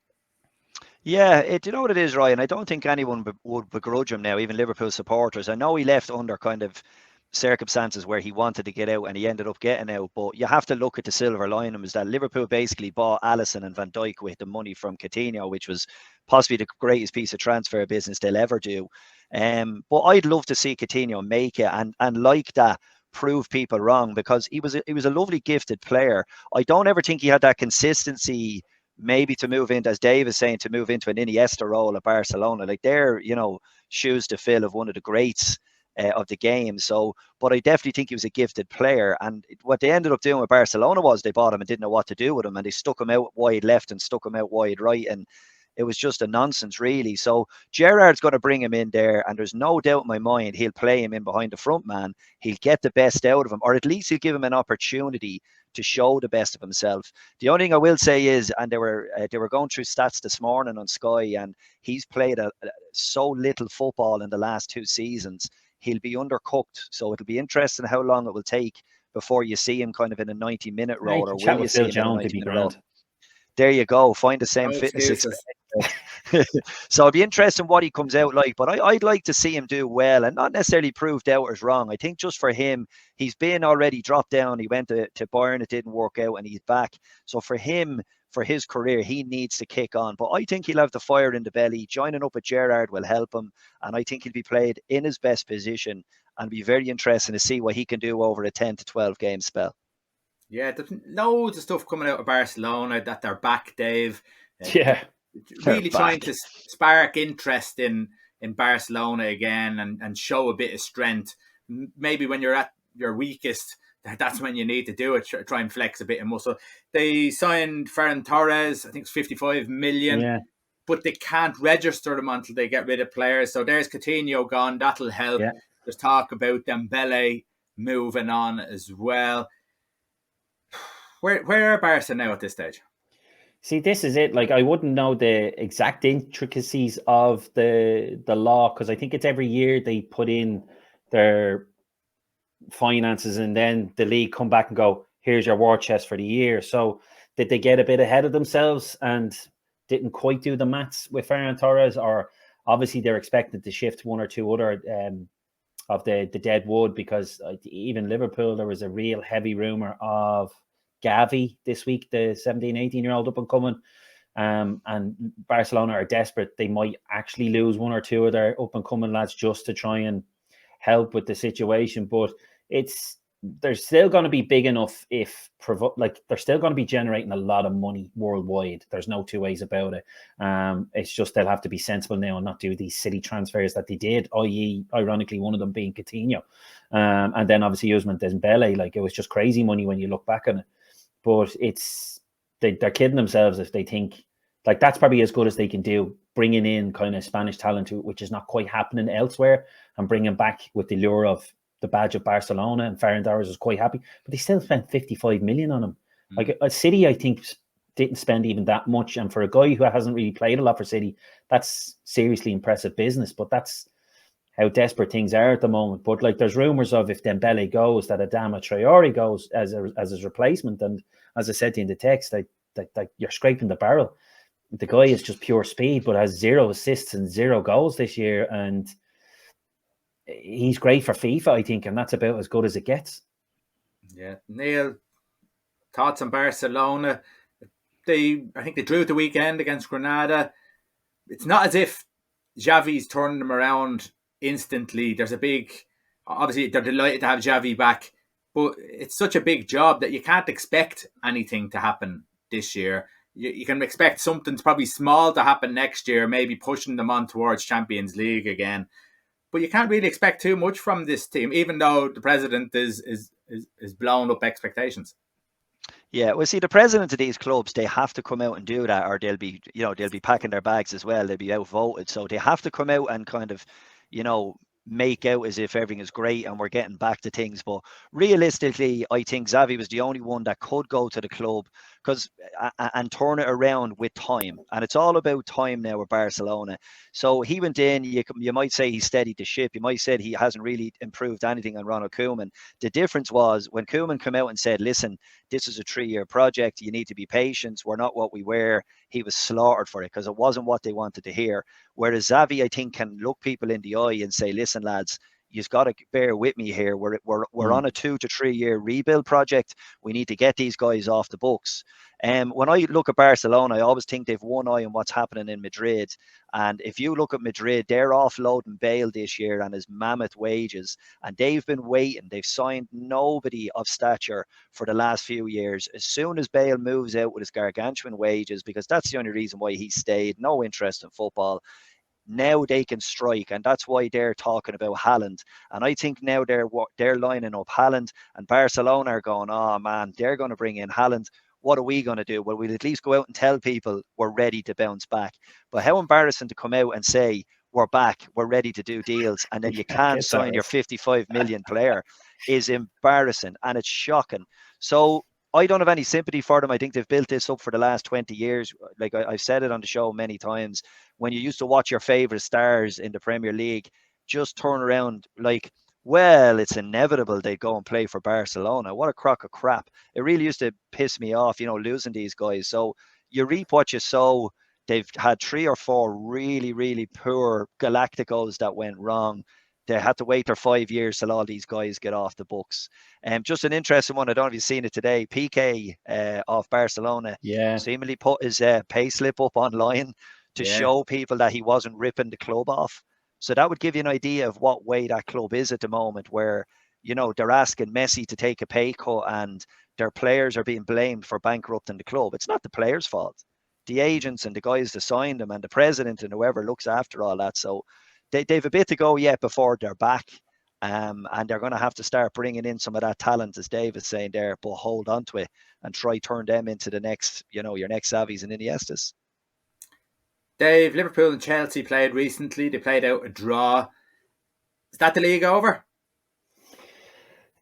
Yeah, you know what it is, Ryan? I don't think anyone would begrudge him now, even Liverpool supporters. I know he left under kind of circumstances where he wanted to get out and he ended up getting out, but you have to look at the silver lining is that Liverpool basically bought Alisson and Van Dijk with the money from Coutinho, which was possibly the greatest piece of transfer business they'll ever do. But I'd love to see Coutinho make it and like that, prove people wrong, because he was a lovely gifted player. I don't ever think he had that consistency maybe to move into, as Dave is saying, to move into an Iniesta role at Barcelona. Like they're, shoes to fill of one of the greats of the game. So, but I definitely think he was a gifted player. And what they ended up doing with Barcelona was they bought him and didn't know what to do with him. And they stuck him out wide left and stuck him out wide right. And it was just a nonsense, really. So Gerrard's going to bring him in there, and there's no doubt in my mind he'll play him in behind the front man. He'll get the best out of him, or at least he'll give him an opportunity to show the best of himself. The only thing I will say is, and they were going through stats this morning on Sky, and he's played so little football in the last 2 seasons. He'll be undercooked, so it'll be interesting how long it will take before you see him kind of in a 90-minute role, or will you see him in a 90-minute role? There you go. Find the same fitness. So it'll be interesting what he comes out like. But I'd like to see him do well and not necessarily prove doubters wrong. I think just for him, he's been already dropped down. He went to Bayern. It didn't work out and he's back. So for him, for his career, he needs to kick on. But I think he'll have the fire in the belly. Joining up with Gerrard will help him. And I think he'll be played in his best position, and be very interesting to see what he can do over a 10 to 12 game spell. Yeah, there's loads of stuff coming out of Barcelona that they're back, Dave. Yeah. Really trying to spark interest in Barcelona again and show a bit of strength. Maybe when you're at your weakest, that's when you need to do it. Try and flex a bit of muscle. They signed Ferran Torres, I think it's 55 million, but they can't register them until they get rid of players. So there's Coutinho gone. That'll help. Yeah. There's talk about Dembele moving on as well. Where are Barca now at this stage? See, this is it. Like, I wouldn't know the exact intricacies of the law, because I think it's every year they put in their finances and then the league come back and go, here's your war chest for the year. So did they get a bit ahead of themselves and didn't quite do the maths with Ferran Torres? Or obviously they're expected to shift one or two other of the dead wood, because even Liverpool, there was a real heavy rumour of Gavi this week, the 17, 18-year-old up and coming. And Barcelona are desperate. They might actually lose one or two of their up and coming lads just to try and help with the situation. But they're still going to be big enough they're still going to be generating a lot of money worldwide. There's no two ways about it. It's just they'll have to be sensible now and not do these silly transfers that they did, i.e., ironically, one of them being Coutinho. And then obviously Usman Dembele, like it was just crazy money when you look back on it. But they're kidding themselves if they think like that's probably as good as they can do, bringing in kind of Spanish talent, which is not quite happening elsewhere, and bringing back with the lure of the badge of Barcelona. And Ferran Torres was quite happy, but they still spent 55 million on him. Like a City, I think, didn't spend even that much. And for a guy who hasn't really played a lot for City, that's seriously impressive business. But that's how desperate things are at the moment. But like there's rumours of if Dembele goes, that Adama Traore goes as his replacement. And as I said in the text, that you're scraping the barrel. The guy is just pure speed, but has 0 assists and 0 goals this year. And he's great for FIFA, I think, and that's about as good as it gets. Yeah. Neil, thoughts on Barcelona? I think they drew at the weekend against Granada. It's not as if Xavi's turning them around instantly. Obviously they're delighted to have Xavi back, but it's such a big job that you can't expect anything to happen this year. You can expect something's probably small to happen next year, maybe pushing them on towards Champions League again. But you can't really expect too much from this team, even though the president is blowing up expectations. Yeah, well, see, the president of these clubs, they have to come out and do that, or they'll be packing their bags as well. They'll be outvoted, so they have to come out and kind of, make out as if everything is great and we're getting back to things. But realistically, I think Xavi was the only one that could go to the club and turn it around with time. And it's all about time now with Barcelona. So he went in, you might say he steadied the ship. You might say he hasn't really improved anything on Ronald Koeman. The difference was when Koeman came out and said, listen, this is a 3-year project. You need to be patient. We're not what we were. He was slaughtered for it because it wasn't what they wanted to hear. Whereas Xavi, I think, can look people in the eye and say, listen, lads, you've got to bear with me here. We're on a 2 to 3 year rebuild project. We need to get these guys off the books. When I look at Barcelona, I always think they've one eye on what's happening in Madrid. And if you look at Madrid, they're offloading Bale this year and his mammoth wages. And they've been waiting. They've signed nobody of stature for the last few years. As soon as Bale moves out with his gargantuan wages, because that's the only reason why he stayed, no interest in football, now they can strike, and that's why they're talking about Haaland. And I think now they're lining up Haaland, and Barcelona are going, oh man, they're going to bring in Haaland. What are we going to do? Well, we'll at least go out and tell people we're ready to bounce back. But how embarrassing to come out and say, we're back, we're ready to do deals, and then you can't sign your 55 million player is embarrassing, and it's shocking. So I don't have any sympathy for them. I think they've built this up for the last 20 years. Like I've said it on the show many times, when you used to watch your favourite stars in the Premier League just turn around like, well, it's inevitable they go and play for Barcelona. What a crock of crap. It really used to piss me off, losing these guys. So you reap what you sow. They've had 3 or 4 really, really poor Galacticos that went wrong. They had to wait their 5 years till all these guys get off the books. Just an interesting one. I don't know if you've seen it today. PK of Barcelona seemingly put his pay slip up online to show people that he wasn't ripping the club off. So that would give you an idea of what way that club is at the moment, where, they're asking Messi to take a pay cut and their players are being blamed for bankrupting the club. It's not the players' fault. The agents and the guys that signed them and the president and whoever looks after all that. So they've a bit to go yet before they're back. And they're going to have to start bringing in some of that talent, as Dave is saying there, but hold on to it and try turn them into the next, your next Xavis and Iniestas. Dave, Liverpool and Chelsea played recently. They played out a draw. Is that the league over?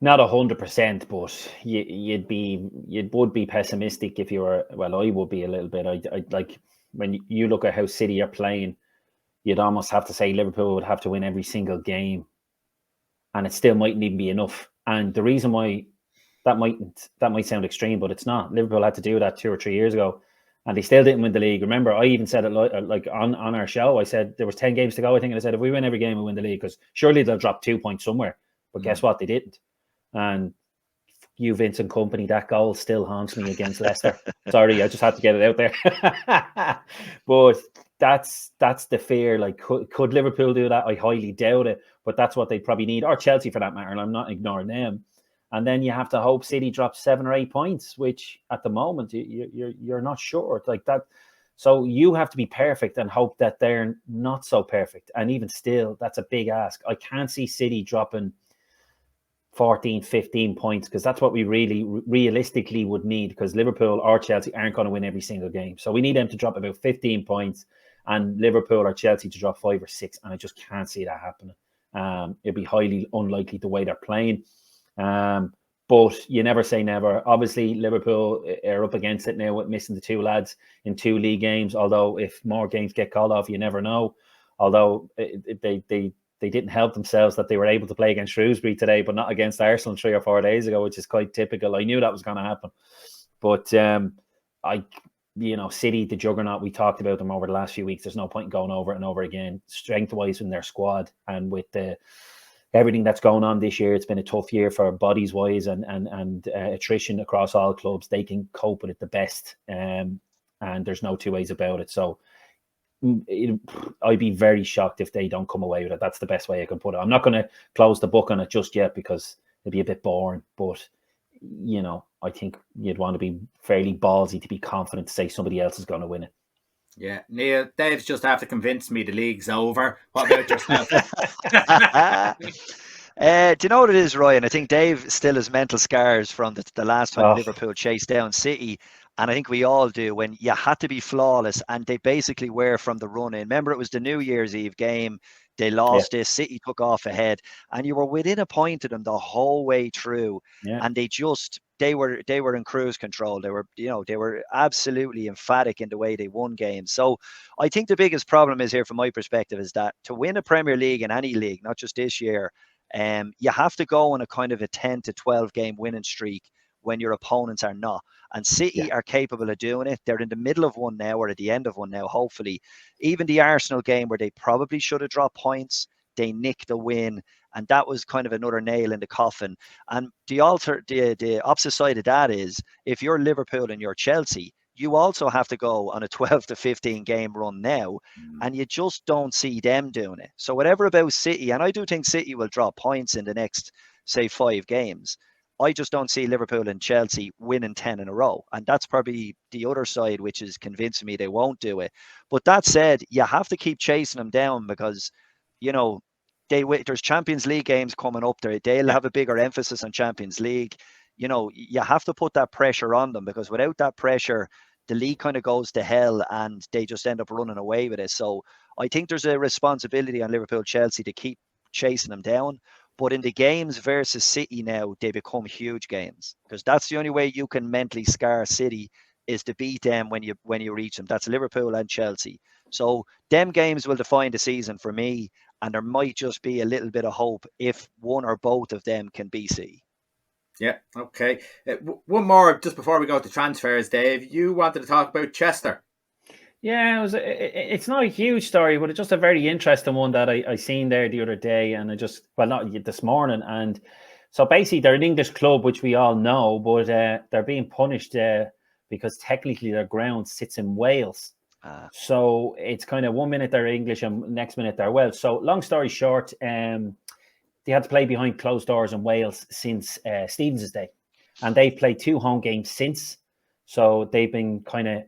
Not 100%, but you would be pessimistic if you were. Well, I would be a little bit. I like when you look at how City are playing, you'd almost have to say Liverpool would have to win every single game, and it still mightn't even be enough. And the reason why that might sound extreme, but it's not. Liverpool had to do that 2 or 3 years ago, and they still didn't win the league. Remember, I even said it like on our show. I said there was 10 games to go, I think, and I said if we win every game, we win the league, because surely they'll drop 2 points somewhere. But guess what? They didn't. And you, Vincent Kompany, that goal still haunts me against Leicester. Sorry, I just had to get it out there. But that's the fear. Like, could Liverpool do that? I highly doubt it. But that's what they probably need, or Chelsea for that matter. And I'm not ignoring them. And then you have to hope City drops 7 or 8 points, which at the moment you're not sure like that. So you have to be perfect and hope that they're not so perfect. And even still, that's a big ask. I can't see City dropping 14, 15 points, because that's what we really realistically would need, because Liverpool or Chelsea aren't going to win every single game. So we need them to drop about 15 points and Liverpool or Chelsea to drop 5 or 6. And I just can't see that happening. It'd be highly unlikely the way they're playing. But you never say never. Obviously, Liverpool are up against it now with missing the 2 lads in 2 league games. Although if more games get called off, you never know. Although they didn't help themselves that they were able to play against Shrewsbury today, but not against Arsenal 3 or 4 days ago, which is quite typical. I knew that was going to happen. But City, the juggernaut, we talked about them over the last few weeks. There's no point in going over it and over again. Strength-wise in their squad, and with everything that's going on this year, it's been a tough year for bodies-wise and attrition across all clubs. They can cope with it the best, and there's no 2 ways about it. So I'd be very shocked if they don't come away with it. That's the best way I can put it. I'm not going to close the book on it just yet, because it'd be a bit boring. But, I think you'd want to be fairly ballsy to be confident to say somebody else is going to win it. Yeah, Neil, Dave's just have to convince me the league's over. What about yourself? Do you know what it is, Ryan? I think Dave still has mental scars from the last time Liverpool chased down City. And I think we all do, when you had to be flawless, and they basically were from the run-in. Remember, it was the New Year's Eve game. They lost this. City took off ahead, and you were within a point of them the whole way through. Yeah. And they were in cruise control. They were absolutely emphatic in the way they won games. So I think the biggest problem is here, from my perspective, is that to win a Premier League in any league, not just this year, you have to go on a kind of a 10 to 12 game winning streak when your opponents are not. And City are capable of doing it. They're in the middle of one now, or at the end of one now, hopefully. Even the Arsenal game, where they probably should have dropped points, they nicked the win. And that was kind of another nail in the coffin. And the opposite side of that is, if you're Liverpool and you're Chelsea, you also have to go on a 12 to 15 game run now, and you just don't see them doing it. So whatever about City, and I do think City will drop points in the next, say, 5 games, I just don't see Liverpool and Chelsea winning 10 in a row. And that's probably the other side, which is convincing me they won't do it. But that said, you have to keep chasing them down, because, there's Champions League games coming up there. They'll have a bigger emphasis on Champions League. You have to put that pressure on them, because without that pressure, the league kind of goes to hell and they just end up running away with it. So I think there's a responsibility on Liverpool, Chelsea to keep chasing them down. But in the games versus City now, they become huge games, because that's the only way you can mentally scar City, is to beat them when you reach them. That's Liverpool and Chelsea. So them games will define the season for me, and there might just be a little bit of hope if one or both of them can beat City. Yeah, okay. One more just before we go to transfers, Dave. You wanted to talk about Chester. Yeah, it's not a huge story, but it's just a very interesting one that I seen there the other day, and not this morning. And so basically, they're an English club, which we all know, but they're being punished because technically their ground sits in Wales. So it's kind of 1 minute they're English and next minute they're Welsh. So long story short, they had to play behind closed doors in Wales since Stevens' day, and they've played 2 home games since. So they've been kind of,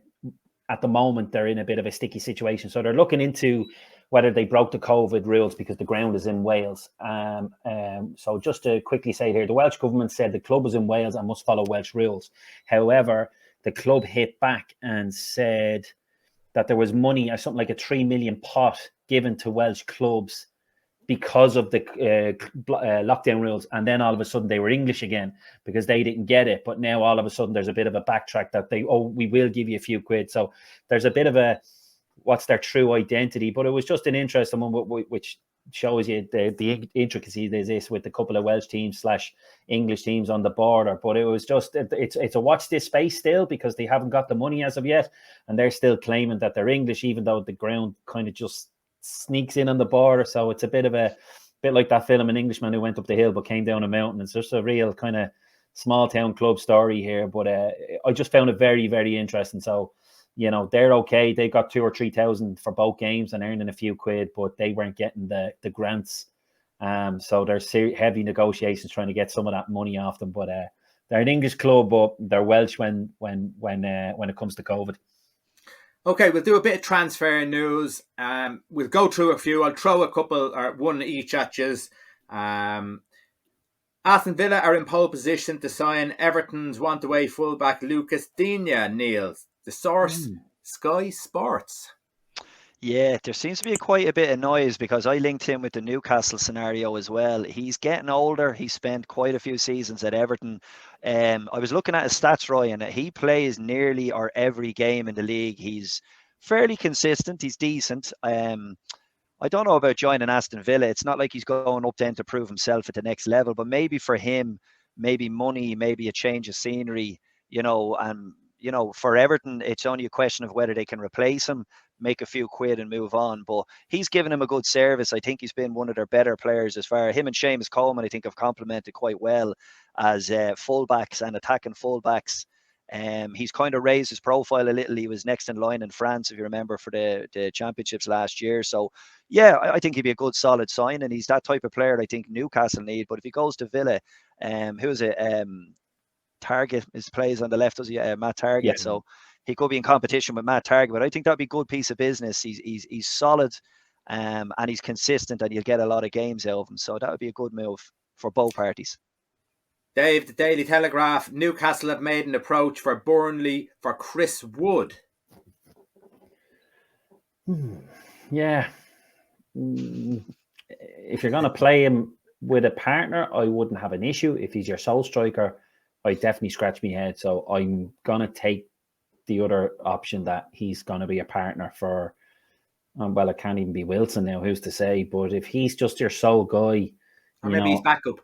at the moment, they're in a bit of a sticky situation. So they're looking into whether they broke the COVID rules because the ground is in Wales. So just to quickly say here, the Welsh government said the club is in Wales and must follow Welsh rules. However, the club hit back and said that there was money, or something like a 3 million pot given to Welsh clubs because of the lockdown rules. And then all of a sudden they were English again because they didn't get it. But now all of a sudden there's a bit of a backtrack that we will give you a few quid. So there's a bit of what's their true identity. But it was just an interesting one, which shows you the intricacy there's this with a couple of Welsh teams / English teams on the border. But it was just, it's a watch this space still, because they haven't got the money as of yet. And they're still claiming that they're English, even though the ground kind of just sneaks in on the border. So it's a bit like that film, An Englishman Who Went Up the Hill but Came Down a Mountain. It's just a real kind of small town club story here. But I just found it very, very interesting. So, they're okay. They got 2,000 or 3,000 for both games and earning a few quid, but they weren't getting the grants. So there's heavy negotiations trying to get some of that money off them. But they're an English club, but they're Welsh when it comes to COVID. Okay, we'll do a bit of transfer news. We'll go through a few. I'll throw a couple or one each at you. Aston Villa are in pole position to sign Everton's want-away fullback Lucas Digne, Neil. The source, Sky Sports. Yeah, there seems to be quite a bit of noise, because I linked him with the Newcastle scenario as well. He's getting older. He spent quite a few seasons at Everton. I was looking at his stats, Ryan. He plays nearly or every game in the league. He's fairly consistent. He's decent. I don't know about joining Aston Villa. It's not like he's going up then to prove himself at the next level, but maybe for him, maybe money, maybe a change of scenery, and for Everton, it's only a question of whether they can replace him, make a few quid and move on. But he's given him a good service. I think he's been one of their better players as far. Him and Seamus Coleman, I think, have complemented quite well as fullbacks and attacking fullbacks. He's kind of raised his profile a little. He was next in line in France, if you remember, for the championships last year. So, yeah, I think he'd be a good, solid sign. And he's that type of player I think Newcastle need. But if he goes to Villa, who's it? Target plays on the left, does he? Matt Target. Yeah. So he could be in competition with Matt Target, but I think that'd be a good piece of business. He's solid, and he's consistent, and you'll get a lot of games out of him. So that would be a good move for both parties. Dave, the Daily Telegraph, Newcastle have made an approach for Burnley for Chris Wood. Yeah. if you're going to play him with a partner, I wouldn't have an issue. If he's your sole striker, I definitely scratch my head. So I'm going to take the other option that he's going to be a partner for. Well, it can't even be Wilson now. Who's to say? But if he's just your sole guy, or maybe he's backup.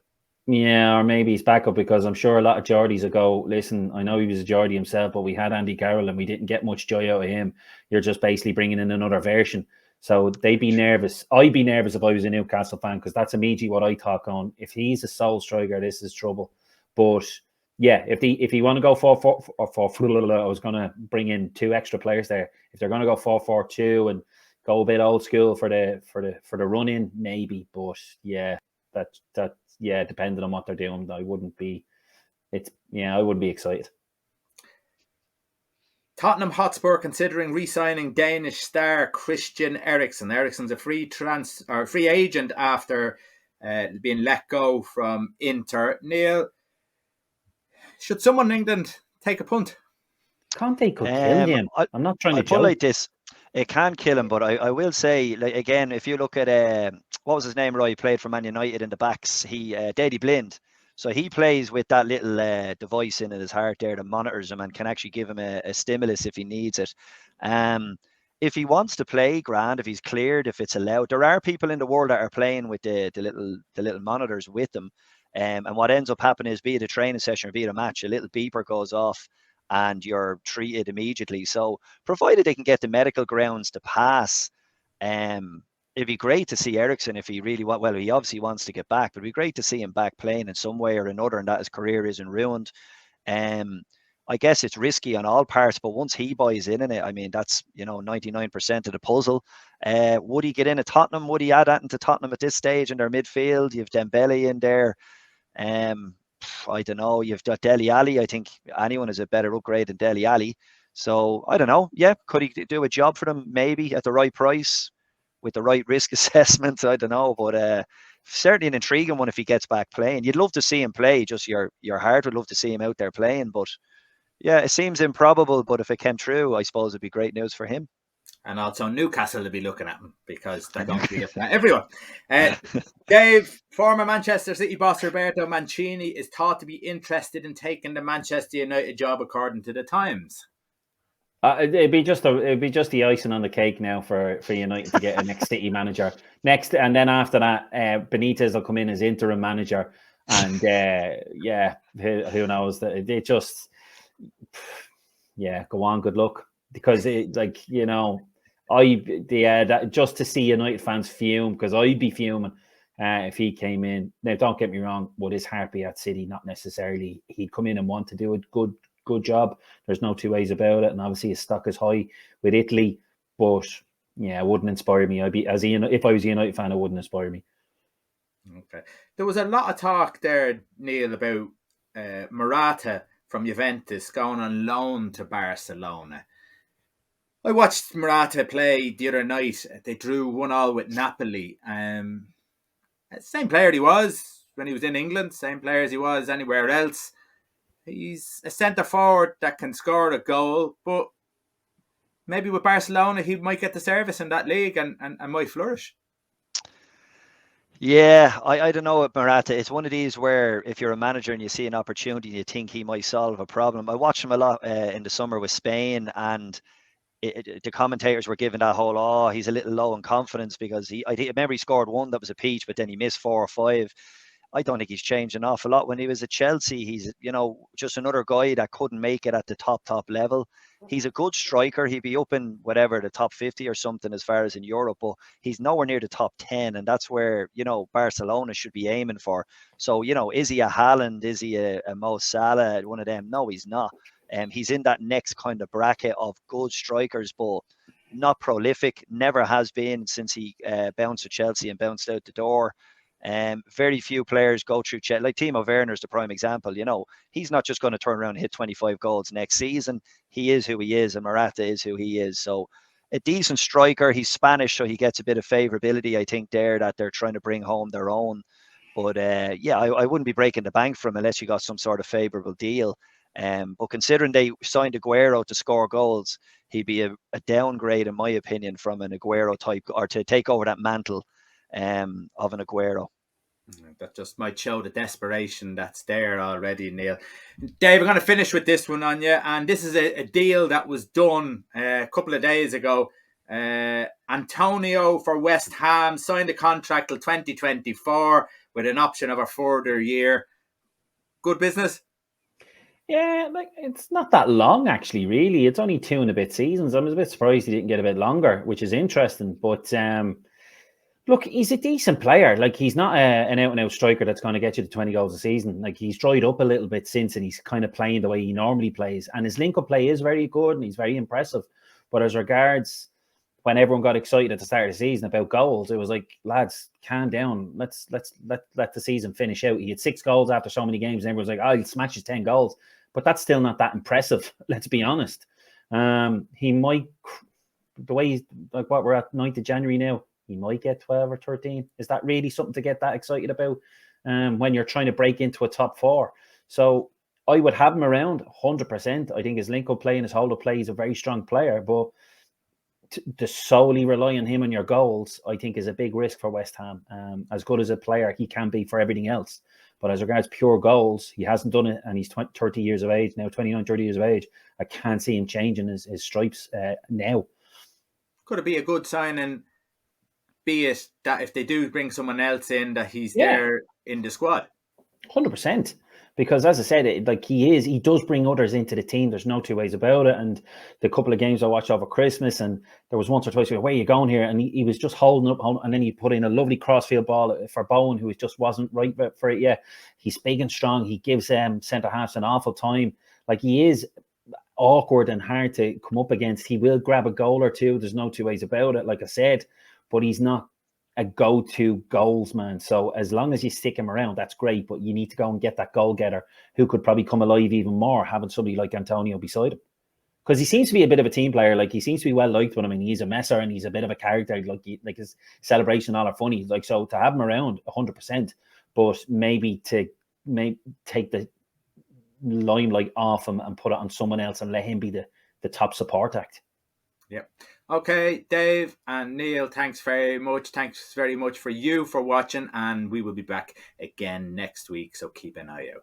Yeah, or maybe he's backup, because I'm sure a lot of Geordies will go, listen, I know he was a Geordie himself, but we had Andy Carroll and we didn't get much joy out of him. You're just basically bringing in another version. So they'd be nervous. I'd be nervous if I was a Newcastle fan, because that's immediately what I thought on. If he's a sole striker, this is trouble. But yeah, if he want to go 4-4, I was going to bring in 2 extra players there. If they're going to go 4-4-2 and go a bit old school for the run in, maybe. But yeah, depending on what they're doing, I wouldn't be excited. Tottenham Hotspur considering re-signing Danish star Christian Eriksen. Eriksen's a free agent after being let go from Inter. Neil, should someone in England take a punt? Conte could kill him. I'm not trying to joke. Like this. It can kill him, but I will say, like, again, if you look at what was his name, Roy? He played for Man United in the backs. Daley Blind. So he plays with that little device in his heart there that monitors him and can actually give him a stimulus if he needs it. If he wants to play, grand. If he's cleared, if it's allowed, there are people in the world that are playing with the little monitors with them. And what ends up happening is, be it a training session or be it a match, a little beeper goes off and you're treated immediately. So provided they can get the medical grounds to pass, it'd be great to see Eriksen if he really he obviously wants to get back, but it'd be great to see him back playing in some way or another, and that his career isn't ruined. I guess it's risky on all parts, but once he buys in it, I mean, that's 99% of the puzzle. Would he get in at Tottenham? Would he add that into Tottenham at this stage in their midfield? You have Dembele in there. I don't know. You've got Dele Alli. I think anyone is a better upgrade than Dele Alli. So I don't know. Yeah, could he do a job for them? Maybe at the right price with the right risk assessment. I don't know, but certainly an intriguing one if he gets back playing. You'd love to see him play. Just your heart would love to see him out there playing. But yeah, it seems improbable. But if it came true, I suppose it'd be great news for him. And also Newcastle to be looking at him, because they're going to be looking at everyone. Dave, former Manchester City boss Roberto Mancini is thought to be interested in taking the Manchester United job, according to the Times. It'd be just the icing on the cake now for United to get a next City manager next, and then after that, Benitez will come in as interim manager, and who knows? That it just go on, good luck, because just to see United fans fume, because I'd be fuming if he came in. Now, don't get me wrong, would his heart be at City? Not necessarily. He'd come in and want to do a good job. There's no two ways about it, and obviously his stock is high with Italy. But yeah, it wouldn't inspire me. If I was a United fan, it wouldn't inspire me. Okay, there was a lot of talk there, Neil, about Morata from Juventus going on loan to Barcelona. I watched Morata play the other night. They drew 1-1 with Napoli. Same player he was when he was in England, same player as he was anywhere else. He's a centre-forward that can score a goal, but maybe with Barcelona he might get the service in that league and might flourish. Yeah, I don't know with Morata. It's one of these where if you're a manager and you see an opportunity and you think he might solve a problem. I watched him a lot in the summer with Spain, and the commentators were giving that whole, he's a little low in confidence because I remember he scored one that was a peach, but then he missed 4 or 5. I don't think he's changed an awful lot. When he was at Chelsea, he's just another guy that couldn't make it at the top level. He's a good striker. He'd be up in whatever, the top 50 or something as far as in Europe, but he's nowhere near the top 10, and that's where Barcelona should be aiming for. So is he a Haaland? Is he a Mo Salah? One of them? No, he's not. He's in that next kind of bracket of good strikers, but not prolific. Never has been since he bounced to Chelsea and bounced out the door. Very few players go through Chelsea. Like Timo Werner is the prime example. He's not just going to turn around and hit 25 goals next season. He is who he is, and Morata is who he is. So a decent striker. He's Spanish, so he gets a bit of favourability, I think, there that they're trying to bring home their own. But I wouldn't be breaking the bank for him unless you got some sort of favourable deal. But considering they signed Aguero to score goals, he'd be a downgrade, in my opinion, from an Aguero type, or to take over that mantle. of an Aguero. That just might show the desperation that's there already, Neil. Dave, I'm going to finish with this one on you. And this is a deal that was done a couple of days ago. Antonio for West Ham signed a contract till 2024 with an option of a further year. Good business? Yeah, like it's not that long actually, really. It's only 2 and a bit seasons. I was a bit surprised he didn't get a bit longer, which is interesting. But look, he's a decent player. Like, he's not an out-and-out striker that's going to get you to 20 goals a season. Like, he's dried up a little bit since, and he's kind of playing the way he normally plays. And his link-up play is very good, and he's very impressive. But as regards when everyone got excited at the start of the season about goals, it was like, lads, calm down. Let's let the season finish out. He had 6 goals after so many games, and everyone was like, oh, he'll smash his 10 goals. But that's still not that impressive, let's be honest. He might, the way he's, like, what, we're at 9th of January now, he might get 12 or 13. Is that really something to get that excited about when you're trying to break into a top 4? So I would have him around 100%. I think his link-up play and his hold-up play, he's a very strong player, but to solely rely on him and your goals, I think is a big risk for West Ham. As good as a player he can be for everything else. But as regards pure goals, he hasn't done it, and he's 30 years of age now, 29, 30 years of age. I can't see him changing his stripes now. Could it be a good signing, be it that if they do bring someone else in, that he's there in the squad? 100%. Because as I said, like, he does bring others into the team. There's no 2 ways about it. And the couple of games I watched over Christmas, and there was once or twice, where are you going here? And he was just holding up, and then he put in a lovely crossfield ball for Bowen, who just wasn't right for it yet. He's big and strong. He gives centre-halves an awful time. Like, he is awkward and hard to come up against. He will grab a goal or 2. There's no 2 ways about it, like I said. But he's not a go-to goals man. So as long as you stick him around, that's great. But you need to go and get that goal getter who could probably come alive even more, having somebody like Antonio beside him. Because he seems to be a bit of a team player. Like, he seems to be well liked with him. I mean, he's a messer and he's a bit of a character. Like his celebration all are funny. Like, so to have him around 100%, but maybe to take the limelight off him and put it on someone else and let him be the top support act. Yeah. Okay, Dave and Neil, thanks very much. Thanks very much for you for watching, and we will be back again next week, so keep an eye out.